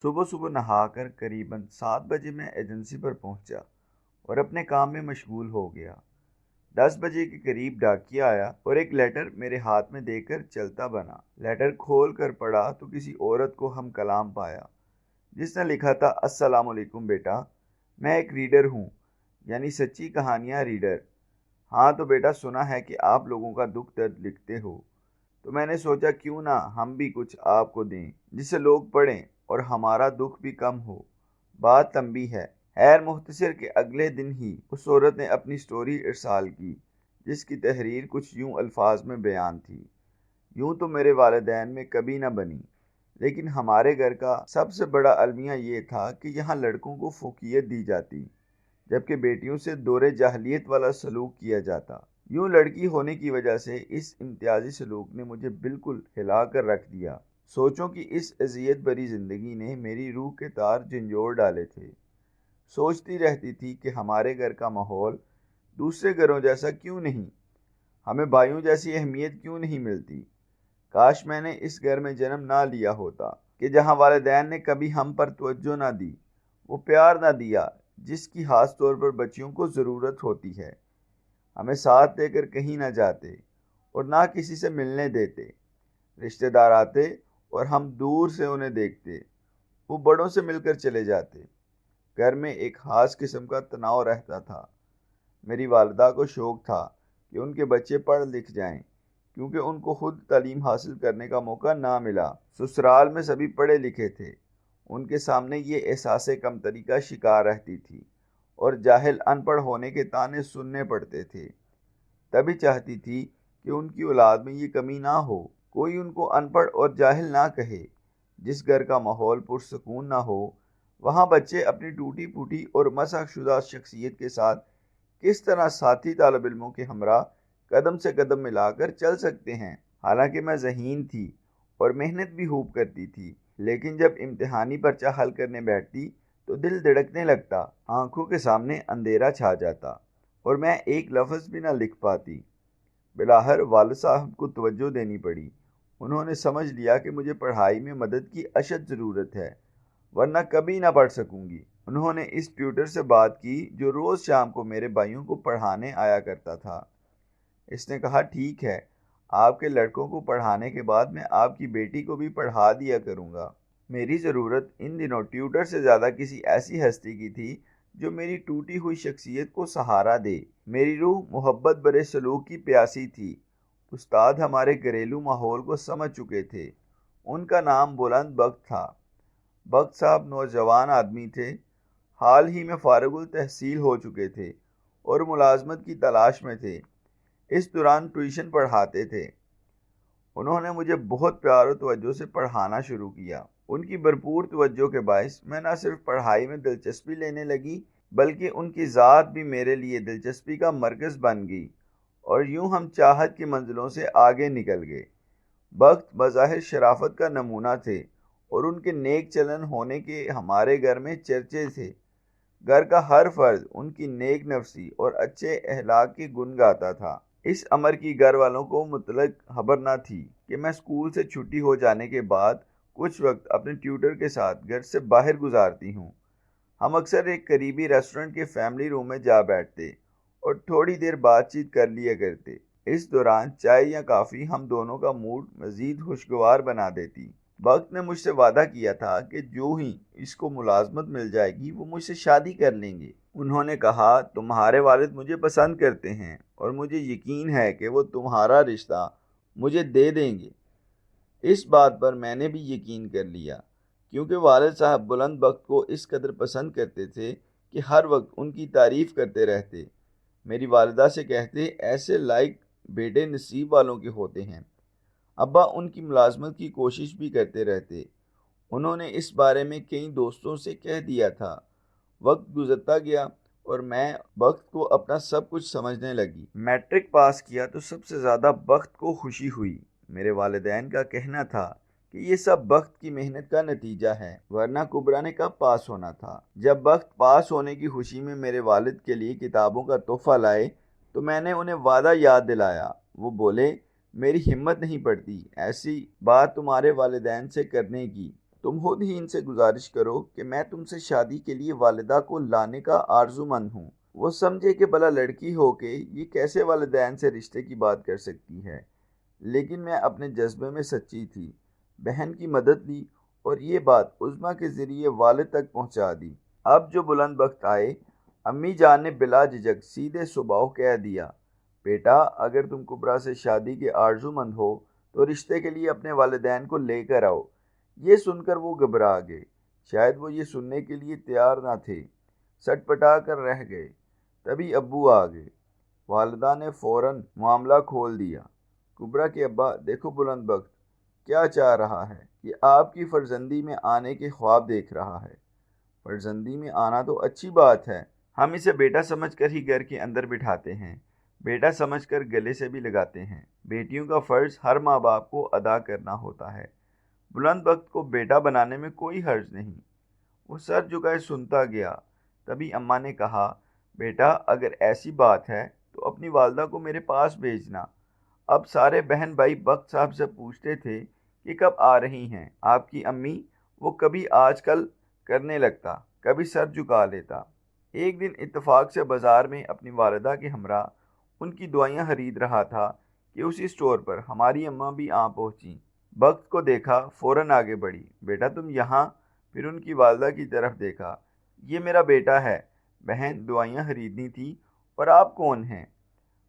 صبح صبح نہا کر قریباً 7 بجے میں ایجنسی پر پہنچا اور اپنے کام میں مشغول ہو گیا۔ 10 بجے کے قریب ڈاکیا آیا اور ایک لیٹر میرے ہاتھ میں دے کر چلتا بنا۔ لیٹر کھول کر پڑھا تو کسی عورت کو ہم کلام پایا جس نے لکھا تھا، السلام علیکم بیٹا، میں ایک ریڈر ہوں، یعنی سچی کہانیاں ریڈر۔ ہاں تو بیٹا، سنا ہے کہ آپ لوگوں کا دکھ درد لکھتے ہو، تو میں نے سوچا کیوں نہ ہم بھی کچھ آپ کو دیں جسے لوگ پڑھیں اور ہمارا دکھ بھی کم ہو۔ بات لمبی ہے، خیر مختصر کہ اگلے دن ہی اس عورت نے اپنی سٹوری ارسال کی جس کی تحریر کچھ یوں الفاظ میں بیان تھی: یوں تو میرے والدین میں کبھی نہ بنی، لیکن ہمارے گھر کا سب سے بڑا المیہ یہ تھا کہ یہاں لڑکوں کو فوقیت دی جاتی جبکہ بیٹیوں سے دور جاہلیت والا سلوک کیا جاتا۔ یوں لڑکی ہونے کی وجہ سے اس امتیازی سلوک نے مجھے بالکل ہلا کر رکھ دیا۔ سوچوں کہ اس اذیت بری زندگی نے میری روح کے تار جھنجھوڑ ڈالے تھے۔ سوچتی رہتی تھی کہ ہمارے گھر کا ماحول دوسرے گھروں جیسا کیوں نہیں، ہمیں بھائیوں جیسی اہمیت کیوں نہیں ملتی۔ کاش میں نے اس گھر میں جنم نہ لیا ہوتا کہ جہاں والدین نے کبھی ہم پر توجہ نہ دی، وہ پیار نہ دیا جس کی خاص طور پر بچیوں کو ضرورت ہوتی ہے۔ ہمیں ساتھ دے کر کہیں نہ جاتے اور نہ کسی سے ملنے دیتے۔ رشتہ دار آتے اور ہم دور سے انہیں دیکھتے، وہ بڑوں سے مل کر چلے جاتے۔ گھر میں ایک خاص قسم کا تناؤ رہتا تھا۔ میری والدہ کو شوق تھا کہ ان کے بچے پڑھ لکھ جائیں، کیونکہ ان کو خود تعلیم حاصل کرنے کا موقع نہ ملا۔ سسرال میں سبھی پڑھے لکھے تھے، ان کے سامنے یہ احساس کمتری کا شکار رہتی تھی اور جاہل ان پڑھ ہونے کے طعنے سننے پڑتے تھے۔ تبھی چاہتی تھی کہ ان کی اولاد میں یہ کمی نہ ہو، کوئی ان کو ان پڑھ اور جاہل نہ کہے۔ جس گھر کا ماحول پرسکون نہ ہو، وہاں بچے اپنی ٹوٹی پھوٹی اور مسخ شدہ شخصیت کے ساتھ کس طرح ساتھی طالب علموں کے ہمراہ قدم سے قدم ملا کر چل سکتے ہیں؟ حالانکہ میں ذہین تھی اور محنت بھی خوب کرتی تھی، لیکن جب امتحانی پرچہ حل کرنے بیٹھتی تو دل دھڑکنے لگتا، آنکھوں کے سامنے اندھیرا چھا جاتا اور میں ایک لفظ بھی نہ لکھ پاتی۔ بلاخر والد صاحب کو توجہ دینی پڑی۔ انہوں نے سمجھ لیا کہ مجھے پڑھائی میں مدد کی اشد ضرورت ہے، ورنہ کبھی نہ پڑھ سکوں گی۔ انہوں نے اس ٹیوٹر سے بات کی جو روز شام کو میرے بھائیوں کو پڑھانے آیا کرتا تھا۔ اس نے کہا، ٹھیک ہے، آپ کے لڑکوں کو پڑھانے کے بعد میں آپ کی بیٹی کو بھی پڑھا دیا کروں گا۔ میری ضرورت ان دنوں ٹیوٹر سے زیادہ کسی ایسی ہستی کی تھی جو میری ٹوٹی ہوئی شخصیت کو سہارا دے۔ میری روح محبت برے سلوک کی پیاسی تھی۔ استاد ہمارے گھریلو ماحول کو سمجھ چکے تھے۔ ان کا نام بلند بخت تھا۔ بخت صاحب نوجوان آدمی تھے، حال ہی میں فارغ التحصیل ہو چکے تھے اور ملازمت کی تلاش میں تھے۔ اس دوران ٹیوشن پڑھاتے تھے۔ انہوں نے مجھے بہت پیار و توجہ سے پڑھانا شروع کیا۔ ان کی بھرپور توجہ کے باعث میں نہ صرف پڑھائی میں دلچسپی لینے لگی، بلکہ ان کی ذات بھی میرے لیے دلچسپی کا مرکز بن گئی، اور یوں ہم چاہت کی منزلوں سے آگے نکل گئے۔ بخت بظاہر شرافت کا نمونہ تھے اور ان کے نیک چلن ہونے کے ہمارے گھر میں چرچے تھے۔ گھر کا ہر فرد ان کی نیک نفسی اور اچھے اخلاق کی گن گاتا تھا۔ اس امر کی گھر والوں کو مطلق خبر نہ تھی کہ میں اسکول سے چھٹی ہو جانے کے بعد کچھ وقت اپنے ٹیوٹر کے ساتھ گھر سے باہر گزارتی ہوں۔ ہم اکثر ایک قریبی ریسٹورنٹ کے فیملی روم میں جا بیٹھتے اور تھوڑی دیر بات چیت کر لیا کرتے۔ اس دوران چائے یا کافی ہم دونوں کا موڈ مزید خوشگوار بنا دیتی۔ وقت نے مجھ سے وعدہ کیا تھا کہ جو ہی اس کو ملازمت مل جائے گی وہ مجھ سے شادی کر لیں گے۔ انہوں نے کہا، تمہارے والد مجھے پسند کرتے ہیں اور مجھے یقین ہے کہ وہ تمہارا رشتہ مجھے دے دیں گے۔ اس بات پر میں نے بھی یقین کر لیا، کیونکہ والد صاحب بلند بخت کو اس قدر پسند کرتے تھے کہ ہر وقت ان کی تعریف کرتے رہتے۔ میری والدہ سے کہتے، ایسے لائق بیٹے نصیب والوں کے ہوتے ہیں۔ ابا ان کی ملازمت کی کوشش بھی کرتے رہتے۔ انہوں نے اس بارے میں کئی دوستوں سے کہہ دیا تھا۔ وقت گزرتا گیا اور میں بخت کو اپنا سب کچھ سمجھنے لگی۔ میٹرک پاس کیا تو سب سے زیادہ بخت کو خوشی ہوئی۔ میرے والدین کا کہنا تھا کہ یہ سب بخت کی محنت کا نتیجہ ہے، ورنہ کبرا نے کب پاس ہونا تھا۔ جب بخت پاس ہونے کی خوشی میں میرے والد کے لیے کتابوں کا تحفہ لائے تو میں نے انہیں وعدہ یاد دلایا۔ وہ بولے، میری ہمت نہیں پڑتی ایسی بات تمہارے والدین سے کرنے کی۔ تم خود ہی ان سے گزارش کرو کہ میں تم سے شادی کے لیے والدہ کو لانے کا آرزومند ہوں۔ وہ سمجھے کہ بھلا لڑکی ہو کے یہ کیسے والدین سے رشتے کی بات کر سکتی ہے، لیکن میں اپنے جذبے میں سچی تھی۔ بہن کی مدد لی اور یہ بات عظمیٰ کے ذریعے والد تک پہنچا دی۔ اب جو بلند وقت آئے، امی جان نے بلا جھجک سیدھے صباح کہہ دیا، بیٹا اگر تم کبریٰ سے شادی کے آرزومند ہو تو رشتے کے لیے اپنے والدین کو لے کر آؤ۔ یہ سن کر وہ گھبرا گئے، شاید وہ یہ سننے کے لیے تیار نہ تھے، سٹ پٹا کر رہ گئے۔ تبھی ابو آ گئے۔ والدہ نے فوراً معاملہ کھول دیا۔ کبریٰ کے ابا، دیکھو بلند بخت کیا چاہ رہا ہے، یہ آپ کی فرزندی میں آنے کے خواب دیکھ رہا ہے۔ فرزندی میں آنا تو اچھی بات ہے، ہم اسے بیٹا سمجھ کر ہی گھر کے اندر بٹھاتے ہیں، بیٹا سمجھ کر گلے سے بھی لگاتے ہیں۔ بیٹیوں کا فرض ہر ماں باپ کو ادا کرنا ہوتا ہے۔ بلند بخت کو بیٹا بنانے میں کوئی حرج نہیں۔ وہ سر جھکائے سنتا گیا۔ تبھی اماں نے کہا، بیٹا اگر ایسی بات ہے تو اپنی والدہ کو میرے پاس بھیجنا۔ اب سارے بہن بھائی بخت صاحب سے پوچھتے تھے کہ کب آ رہی ہیں آپ کی امی۔ وہ کبھی آج کل کرنے لگتا، کبھی سر جھکا لیتا۔ ایک دن اتفاق سے بازار میں اپنی والدہ کے ہمراہ ان کی دعائیاں خرید رہا تھا کہ اسی اسٹور پر ہماری اماں بھی آ پہنچی۔ بخت کو دیکھا، فوراً آگے بڑھی، بیٹا تم یہاں؟ پھر ان کی والدہ کی طرف دیکھا، یہ میرا بیٹا ہے، بہن دعائیاں خریدنی تھی، اور آپ کون ہیں؟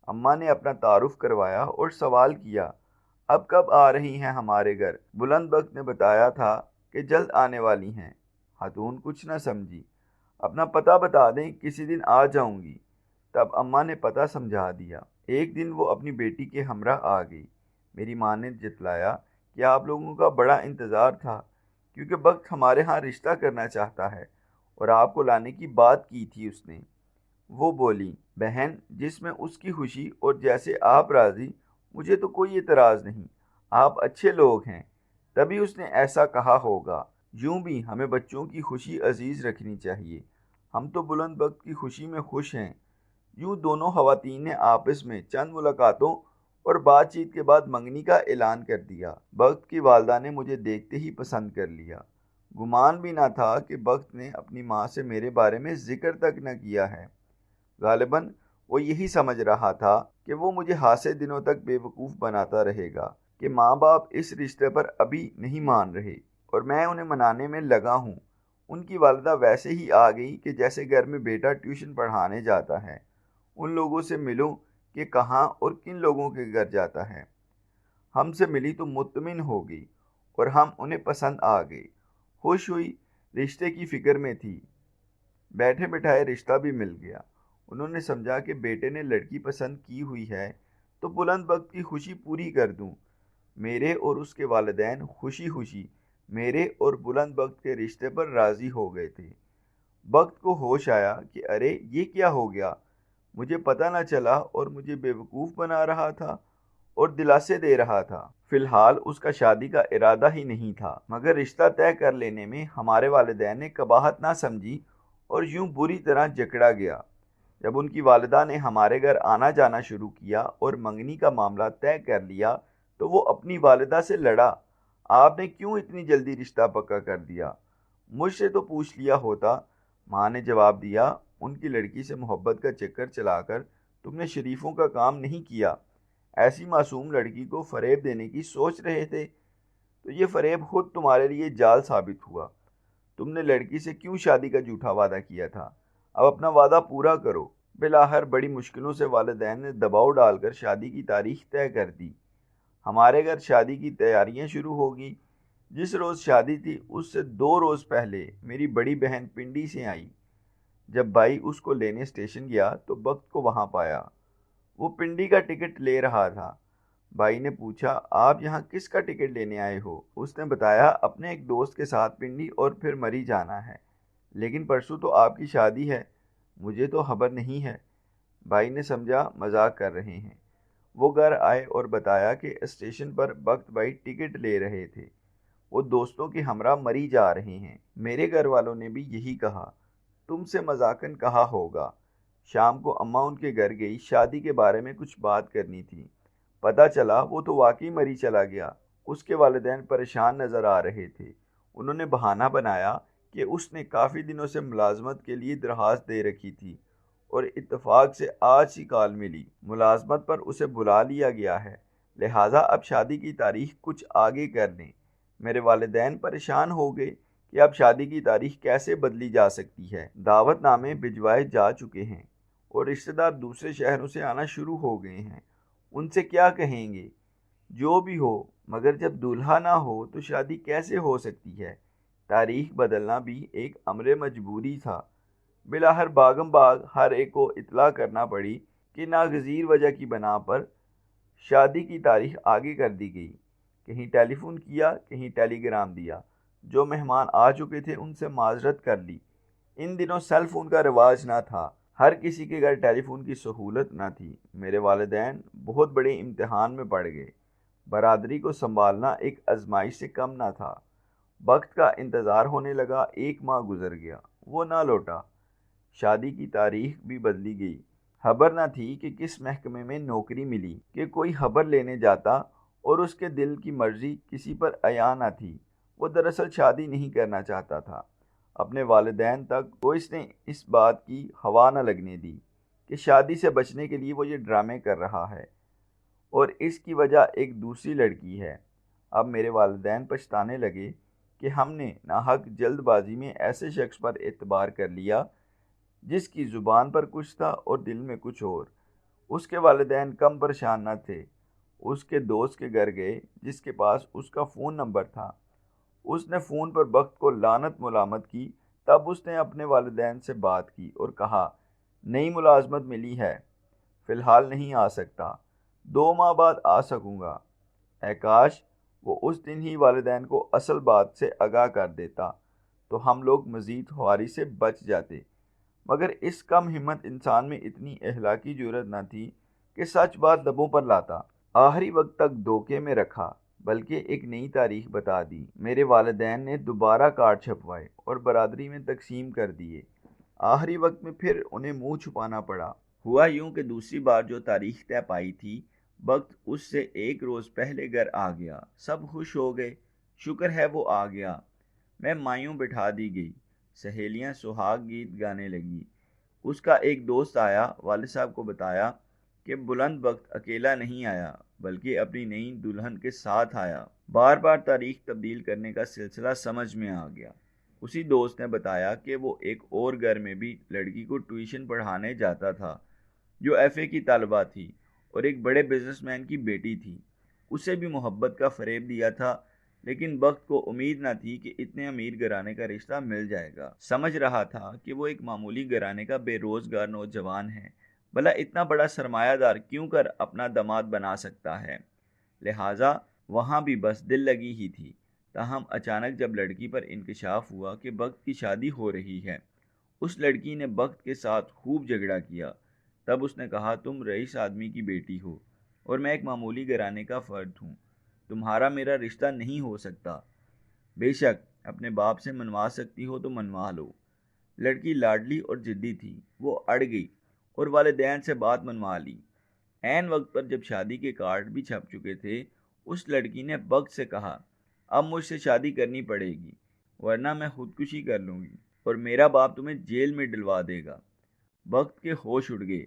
اماں نے اپنا تعارف کروایا اور سوال کیا، اب کب آ رہی ہیں ہمارے گھر؟ بلند بخت نے بتایا تھا کہ جلد آنے والی ہیں۔ خاتون کچھ نہ سمجھی، اپنا پتہ بتا دیں، کسی دن آ جاؤں گی۔ تب اماں نے پتہ سمجھا دیا۔ ایک دن وہ اپنی بیٹی کے ہمراہ آ گئی۔ میری ماں نے جتلایا کہ آپ لوگوں کا بڑا انتظار تھا، کیونکہ بخت ہمارے ہاں رشتہ کرنا چاہتا ہے اور آپ کو لانے کی بات کی تھی اس نے۔ وہ بولی، بہن جس میں اس کی خوشی اور جیسے آپ راضی، مجھے تو کوئی اعتراض نہیں، آپ اچھے لوگ ہیں، تبھی اس نے ایسا کہا ہوگا۔ یوں بھی ہمیں بچوں کی خوشی عزیز رکھنی چاہیے، ہم تو بلند بخت کی خوشی میں خوش ہیں۔ یوں دونوں خواتین نے آپس میں چند ملاقاتوں اور بات چیت کے بعد منگنی کا اعلان کر دیا۔ بخت کی والدہ نے مجھے دیکھتے ہی پسند کر لیا۔ گمان بھی نہ تھا کہ بخت نے اپنی ماں سے میرے بارے میں ذکر تک نہ کیا ہے۔ غالباً وہ یہی سمجھ رہا تھا کہ وہ مجھے خاصے دنوں تک بے وقوف بناتا رہے گا کہ ماں باپ اس رشتے پر ابھی نہیں مان رہے اور میں انہیں منانے میں لگا ہوں۔ ان کی والدہ ویسے ہی آ گئی کہ جیسے گھر میں بیٹا ٹیوشن پڑھانے جاتا ہے۔ ان لوگوں سے ملوں کہ کہاں اور کن لوگوں کے گھر جاتا ہے۔ ہم سے ملی تو مطمئن ہو گئی اور ہم انہیں پسند آ گئے۔ خوش ہوئی، رشتے کی فکر میں تھی، بیٹھے بٹھائے رشتہ بھی مل گیا۔ انہوں نے سمجھا کہ بیٹے نے لڑکی پسند کی ہوئی ہے تو بلند بخت کی خوشی پوری کر دوں۔ میرے اور اس کے والدین خوشی خوشی میرے اور بلند بخت کے رشتے پر راضی ہو گئے تھے۔ بخت کو ہوش آیا کہ ارے یہ کیا ہو گیا، مجھے پتہ نہ چلا اور مجھے بے وقوف بنا رہا تھا اور دلاسے دے رہا تھا۔ فی الحال اس کا شادی کا ارادہ ہی نہیں تھا، مگر رشتہ طے کر لینے میں ہمارے والدین نے قباحت نہ سمجھی اور یوں بری طرح جکڑا گیا۔ جب ان کی والدہ نے ہمارے گھر آنا جانا شروع کیا اور منگنی کا معاملہ طے کر لیا تو وہ اپنی والدہ سے لڑا، آپ نے کیوں اتنی جلدی رشتہ پکا کر دیا؟ مجھ سے تو پوچھ لیا ہوتا۔ ماں نے جواب دیا، ان کی لڑکی سے محبت کا چکر چلا کر تم نے شریفوں کا کام نہیں کیا۔ ایسی معصوم لڑکی کو فریب دینے کی سوچ رہے تھے تو یہ فریب خود تمہارے لیے جال ثابت ہوا۔ تم نے لڑکی سے کیوں شادی کا جھوٹا وعدہ کیا تھا؟ اب اپنا وعدہ پورا کرو۔ بالآخر بڑی مشکلوں سے والدین نے دباؤ ڈال کر شادی کی تاریخ طے کر دی۔ ہمارے گھر شادی کی تیاریاں شروع ہو گئی۔ جس روز شادی تھی اس سے 2 روز پہلے میری بڑی بہن پنڈی سے آئی۔ جب بھائی اس کو لینے اسٹیشن گیا تو بخت کو وہاں پایا۔ وہ پنڈی کا ٹکٹ لے رہا تھا۔ بھائی نے پوچھا، آپ یہاں کس کا ٹکٹ لینے آئے ہو؟ اس نے بتایا، اپنے ایک دوست کے ساتھ پنڈی اور پھر مری جانا ہے، لیکن پرسوں تو آپ کی شادی ہے، مجھے تو خبر نہیں ہے۔ بھائی نے سمجھا مذاق کر رہے ہیں۔ وہ گھر آئے اور بتایا کہ اسٹیشن پر بخت بھائی ٹکٹ لے رہے تھے، وہ دوستوں کے ہمراہ مری جا رہے ہیں۔ میرے گھر والوں نے بھی یہی کہا، تم سے مذاقاً کہا ہوگا۔ شام کو اماں ان کے گھر گئی، شادی کے بارے میں کچھ بات کرنی تھی۔ پتہ چلا وہ تو واقعی مری چلا گیا۔ اس کے والدین پریشان نظر آ رہے تھے۔ انہوں نے بہانہ بنایا کہ اس نے کافی دنوں سے ملازمت کے لیے درخواست دے رکھی تھی اور اتفاق سے آج ہی کال ملی، ملازمت پر اسے بلا لیا گیا ہے، لہٰذا اب شادی کی تاریخ کچھ آگے کر لیں۔ میرے والدین پریشان ہو گئے کہ اب شادی کی تاریخ کیسے بدلی جا سکتی ہے۔ دعوت نامے بھجوائے جا چکے ہیں اور رشتہ دار دوسرے شہروں سے آنا شروع ہو گئے ہیں، ان سے کیا کہیں گے؟ جو بھی ہو، مگر جب دولہا نہ ہو تو شادی کیسے ہو سکتی ہے؟ تاریخ بدلنا بھی ایک امر مجبوری تھا۔ بلاخر باغم باغ ہر ایک کو اطلاع کرنا پڑی کہ ناگزیر وجہ کی بنا پر شادی کی تاریخ آگے کر دی گئی۔ کہیں ٹیلی فون کیا، کہیں ٹیلی گرام دیا، جو مہمان آ چکے تھے ان سے معذرت کر لی۔ ان دنوں سیل فون کا رواج نہ تھا، ہر کسی کے گھر ٹیلی فون کی سہولت نہ تھی۔ میرے والدین بہت بڑے امتحان میں پڑ گئے۔ برادری کو سنبھالنا ایک آزمائش سے کم نہ تھا۔ وقت کا انتظار ہونے لگا، 1 ماہ گزر گیا، وہ نہ لوٹا۔ شادی کی تاریخ بھی بدلی گئی۔ خبر نہ تھی کہ کس محکمے میں نوکری ملی کہ کوئی خبر لینے جاتا اور اس کے دل کی مرضی کسی پر عیاں نہ تھی۔ وہ دراصل شادی نہیں کرنا چاہتا تھا۔ اپنے والدین تک کو اس نے اس بات کی ہوا نہ لگنے دی کہ شادی سے بچنے کے لیے وہ یہ ڈرامے کر رہا ہے، اور اس کی وجہ ایک دوسری لڑکی ہے۔ اب میرے والدین پچھتانے لگے کہ ہم نے ناحق جلد بازی میں ایسے شخص پر اعتبار کر لیا جس کی زبان پر کچھ تھا اور دل میں کچھ اور۔ اس کے والدین کم پریشان نہ تھے۔ اس کے دوست کے گھر گئے جس کے پاس اس کا فون نمبر تھا۔ اس نے فون پر وقت کو لعنت ملامت کی۔ تب اس نے اپنے والدین سے بات کی اور کہا، نئی ملازمت ملی ہے، فی الحال نہیں آ سکتا، 2 ماہ بعد آ سکوں گا۔ اے کاش وہ اس دن ہی والدین کو اصل بات سے آگاہ کر دیتا تو ہم لوگ مزید خواری سے بچ جاتے، مگر اس کم ہمت انسان میں اتنی اخلاقی جرأت نہ تھی کہ سچ بات لبوں پر لاتا۔ آخری وقت تک دھوکے میں رکھا، بلکہ ایک نئی تاریخ بتا دی۔ میرے والدین نے دوبارہ کارڈ چھپوائے اور برادری میں تقسیم کر دیے۔ آخری وقت میں پھر انہیں منہ چھپانا پڑا۔ ہوا یوں کہ دوسری بار جو تاریخ طے پائی تھی، وقت اس سے 1 روز پہلے گھر آ گیا۔ سب خوش ہو گئے، شکر ہے وہ آ گیا۔ میں مایوں بٹھا دی گئی، سہیلیاں سہاگ گیت گانے لگی۔ اس کا ایک دوست آیا، والد صاحب کو بتایا کہ بلند وقت اکیلا نہیں آیا بلکہ اپنی نئی دلہن کے ساتھ آیا۔ بار بار تاریخ تبدیل کرنے کا سلسلہ سمجھ میں آ گیا۔ اسی دوست نے بتایا کہ وہ ایک اور گھر میں بھی لڑکی کو ٹیوشن پڑھانے جاتا تھا جو FA کی طالبہ تھی اور ایک بڑے بزنس مین کی بیٹی تھی۔ اسے بھی محبت کا فریب دیا تھا، لیکن وقت کو امید نہ تھی کہ اتنے امیر گھرانے کا رشتہ مل جائے گا۔ سمجھ رہا تھا کہ وہ ایک معمولی گھرانے کا بے روزگار نوجوان ہے، بھلا اتنا بڑا سرمایہ دار کیوں کر اپنا داماد بنا سکتا ہے، لہٰذا وہاں بھی بس دل لگی ہی تھی۔ تاہم اچانک جب لڑکی پر انکشاف ہوا کہ وقت کی شادی ہو رہی ہے، اس لڑکی نے وقت کے ساتھ خوب جھگڑا کیا۔ تب اس نے کہا، تم رئیس آدمی کی بیٹی ہو اور میں ایک معمولی گھرانے کا فرد ہوں، تمہارا میرا رشتہ نہیں ہو سکتا۔ بے شک اپنے باپ سے منوا سکتی ہو تو منوا لو۔ لڑکی لاڈلی اور جدی تھی، وہ اڑ گئی اور والدین سے بات منوا لی۔ عین وقت پر جب شادی کے کارڈ بھی چھپ چکے تھے، اس لڑکی نے وقت سے کہا، اب مجھ سے شادی کرنی پڑے گی ورنہ میں خودکشی کر لوں گی اور میرا باپ تمہیں جیل میں ڈلوا دے گا۔ وقت کے ہوش اڑ گئے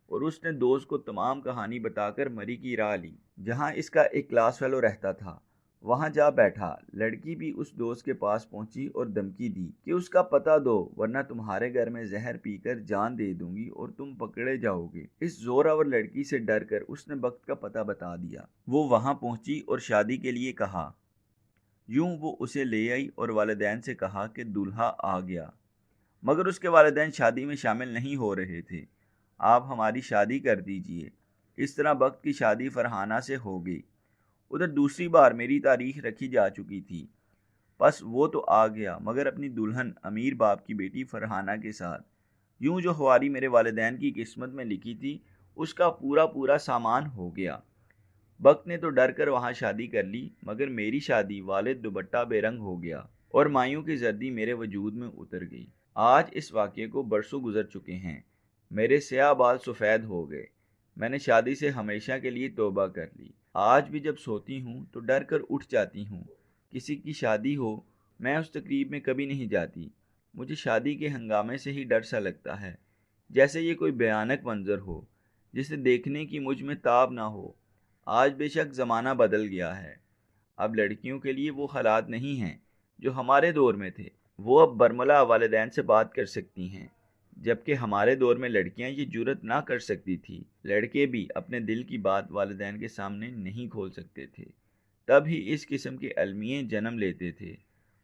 اور اس نے دوست کو تمام کہانی بتا کر مری کی راہ لی۔ جہاں اس کا ایک کلاس فیلو رہتا تھا وہاں جا بیٹھا۔ لڑکی بھی اس دوست کے پاس پہنچی اور دھمکی دی کہ اس کا پتہ دو ورنہ تمہارے گھر میں زہر پی کر جان دے دوں گی اور تم پکڑے جاؤ گے۔ اس زوراور لڑکی سے ڈر کر اس نے وقت کا پتہ بتا دیا۔ وہ وہاں پہنچی اور شادی کے لیے کہا۔ یوں وہ اسے لے آئی اور والدین سے کہا کہ دولہا آ گیا، مگر اس کے والدین شادی میں شامل نہیں ہو رہے تھے۔ آپ ہماری شادی کر دیجئے۔ اس طرح وقت کی شادی فرحانہ سے ہو گئی۔ ادھر دوسری بار میری تاریخ رکھی جا چکی تھی، پس وہ تو آ گیا مگر اپنی دلہن امیر باپ کی بیٹی فرحانہ کے ساتھ۔ یوں جو خواری میرے والدین کی قسمت میں لکھی تھی اس کا پورا سامان ہو گیا۔ وقت نے تو ڈر کر وہاں شادی کر لی، مگر میری شادی والد دوپٹہ بے رنگ ہو گیا اور مایوں کی زردی میرے وجود میں اتر گئی۔ آج اس واقعے کو برسوں گزر چکے ہیں، میرے سیاہ بال سفید ہو گئے، میں نے شادی سے ہمیشہ کے لیے توبہ کر لی۔ آج بھی جب سوتی ہوں تو ڈر کر اٹھ جاتی ہوں، کسی کی شادی ہو میں اس تقریب میں کبھی نہیں جاتی۔ مجھے شادی کے ہنگامے سے ہی ڈر سا لگتا ہے، جیسے یہ کوئی بھیانک منظر ہو جسے دیکھنے کی مجھ میں تاب نہ ہو۔ آج بے شک زمانہ بدل گیا ہے، اب لڑکیوں کے لیے وہ حالات نہیں ہیں جو ہمارے دور میں تھے۔ وہ اب برملا والدین سے بات کر سکتی ہیں، جبکہ ہمارے دور میں لڑکیاں یہ جرت نہ کر سکتی تھی۔ لڑکے بھی اپنے دل کی بات والدین کے سامنے نہیں کھول سکتے تھے، تب ہی اس قسم کے المیے جنم لیتے تھے۔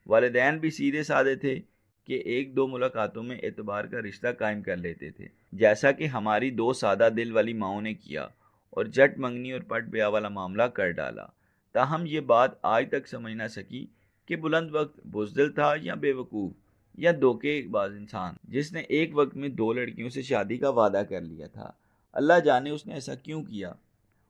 والدین بھی سیدھے سادے تھے کہ ایک دو ملاقاتوں میں اعتبار کا رشتہ قائم کر لیتے تھے، جیسا کہ ہماری دو سادہ دل والی ماؤں نے کیا اور جٹ منگنی اور پٹ بیاہ والا معاملہ کر ڈالا۔ تاہم یہ بات آج تک سمجھ نہ سکی کہ بلند وقت بزدل تھا یا بے وقوف یا دھوکے باز انسان، جس نے ایک وقت میں دو لڑکیوں سے شادی کا وعدہ کر لیا تھا۔ اللہ جانے اس نے ایسا کیوں کیا۔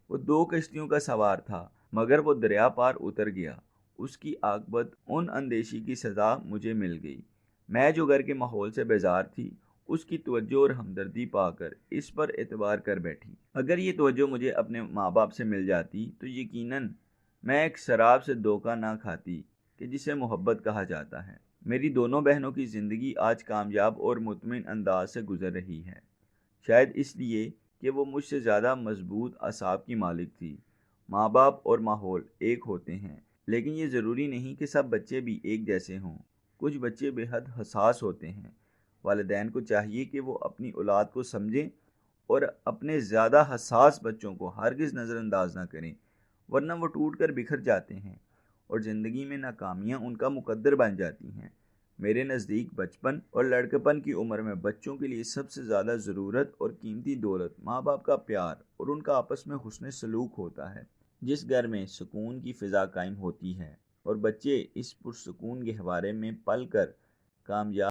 وہ دو کشتیوں کا سوار تھا، مگر وہ دریا پار اتر گیا۔ اس کی عاقبت ان اندیشی کی سزا مجھے مل گئی۔ میں جو گھر کے ماحول سے بیزار تھی، اس کی توجہ اور ہمدردی پا کر اس پر اعتبار کر بیٹھی۔ اگر یہ توجہ مجھے اپنے ماں باپ سے مل جاتی تو یقیناً میں ایک شراب سے دھوکہ نہ کھاتی کہ جسے محبت کہا جاتا ہے۔ میری دونوں بہنوں کی زندگی آج کامیاب اور مطمئن انداز سے گزر رہی ہے، شاید اس لیے کہ وہ مجھ سے زیادہ مضبوط اعصاب کی مالک تھی۔ ماں باپ اور ماحول ایک ہوتے ہیں، لیکن یہ ضروری نہیں کہ سب بچے بھی ایک جیسے ہوں۔ کچھ بچے بے حد حساس ہوتے ہیں۔ والدین کو چاہیے کہ وہ اپنی اولاد کو سمجھیں اور اپنے زیادہ حساس بچوں کو ہرگز نظر انداز نہ کریں، ورنہ وہ ٹوٹ کر بکھر جاتے ہیں اور زندگی میں ناکامیاں ان کا مقدر بن جاتی ہیں۔ میرے نزدیک بچپن اور لڑکپن کی عمر میں بچوں کے لیے سب سے زیادہ ضرورت اور قیمتی دولت ماں باپ کا پیار اور ان کا آپس میں حسن سلوک ہوتا ہے۔ جس گھر میں سکون کی فضا قائم ہوتی ہے اور بچے اس پرسکون گہوارے میں پل کر کامیاب